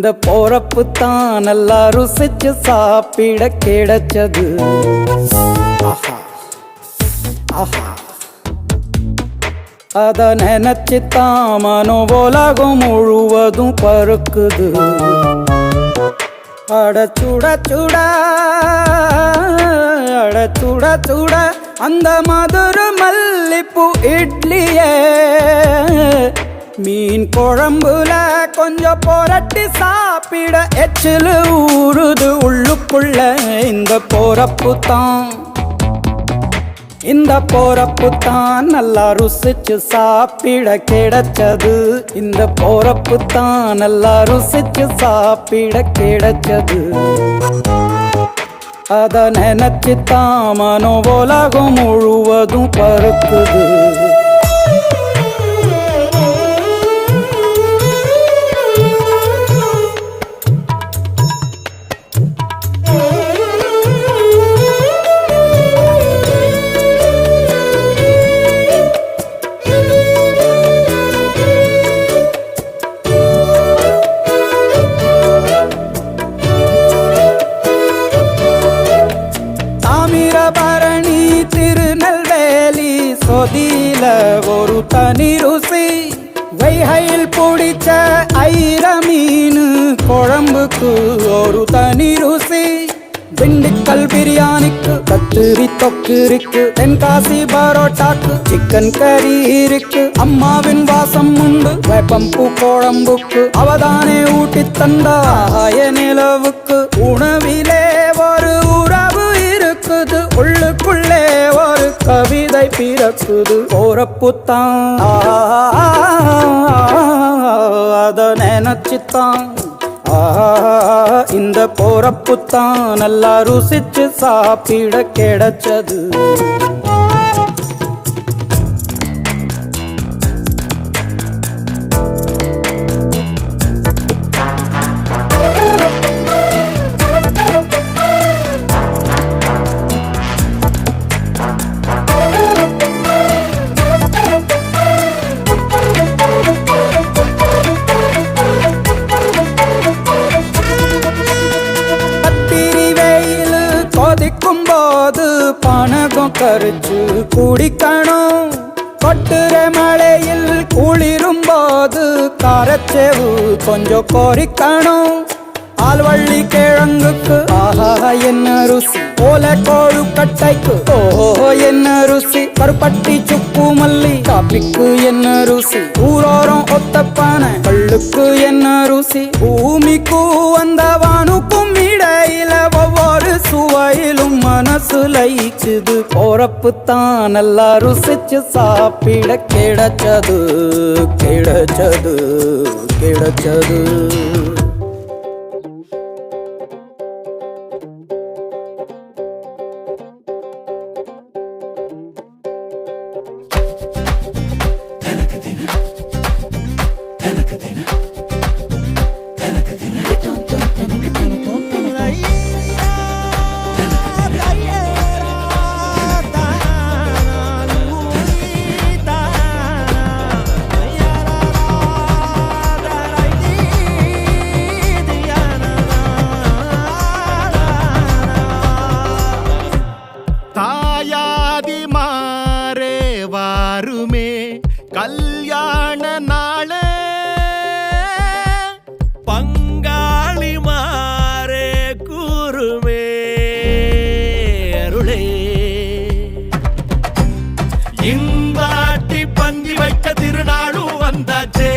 இந்த போறப்பு தான் நல்லா ருசிச்சு சாப்பிட கிடைச்சது. ஆஹா ஆஹா அத நினைச்சுத்தான் மனோ உலகம் முழுவதும் பருக்குது. அட சுட சுட அட சுட சுட அந்த மதுரை மல்லிப்பூ இட்லியே மீன் குழம்புல கொஞ்சம் புரட்டி சாப்பிட எச்சிலு ஊறுது உள்ளுக்குள்ள. இந்த போறப்பு தான் நல்லா ருசிச்சு சாப்பிட கிடைச்சது. இந்த போறப்பு தான் நல்லா ருசிச்சு சாப்பிட கிடைச்சது. அத நினைச்சு தான் மனோ உலகம் முழுவதும் பருக்குது. பரணி திருநெல்வேலி சொதியில ஒரு தனி ருசி. வைகையில் பிடிச்ச ஐர மீன் குழம்புக்கு ஒரு தனி ருசி. திண்டுக்கல் பிரியாணிக்கு கத்திரி தொக்கு இருக்கு. தென்காசி பரோட்டாக்கு சிக்கன் கறி இருக்கு. அம்மாவின் வாசம் உண்டு வேப்பம்பூ குழம்புக்கு. அவதானே ஊட்டி தந்தாய நிலவுக்கு. உணவிலே ஒரு உறவு இருக்குது. உள்ளுக்குள்ளே ஒரு கவிதை பிறக்குது. போறப்பு தான் அத நினைச்சுத்தான் இந்த போறப்பு தான் நல்லா ருசிச்சு சாப்பிட கிடைச்சது. போது பணகம் கரிச்சு குடிக்கணும். கொட்டுற மழையில் குளிரும் போது காரச்சேவு கொஞ்சம் கொறிக்கணும். ஆல்வள்ளி கிழங்குக்கு ஆஹா என்ன ருசி. ஓல கோழு கட்டைக்கு ஓஹோ என்ன ருசி. கருப்பட்டி சுப்பு மல்லி காப்பிக்கு என்ன ருசி. ஊரோரம் ஒத்தப்பான கள்ளுக்கு என்ன ருசி. பூமிக்கு அந்த வானுக்கும் இடையில ஒவ்வொரு சுவையிலும் மனசு லயிச்சுது. போறப்பு தான் நல்லா ருசிச்சு சாப்பிட கிடைச்சது கிடைச்சது கிடைச்சது. கல்யாண நாளே பங்காளி மாறே கூறுமே அருளே. இந்தாட்டி பந்தி வைக்க திருநாளும் வந்தாச்சே.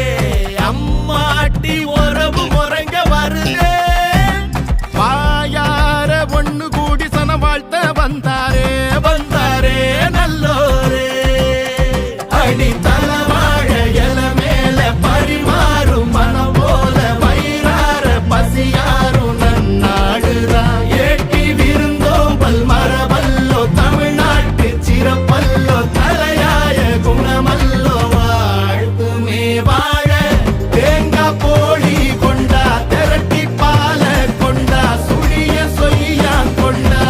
அம்மாட்டி உறவு முறைங்க வருதே. வாயார ஒண்ணு கூடி சன வாழ்த்த வந்தாரே வந்தாரே நல்லோரே. அடி தலவாழ எல மேல பரிமாறும் மனம் போல வயிறார பசியாரும் நன்னாடுதான். ஏட்டி விருந்தோம்பல் மரபல்லோ தமிழ்நாட்டு சிறப்பல்லோ தலையாய குணமல்லோ. வாழ்த்துமே வாழ தேங்காய் போழி கொண்டா திரட்டி பால கொண்டா சுழிய சொய்யா கொண்டா.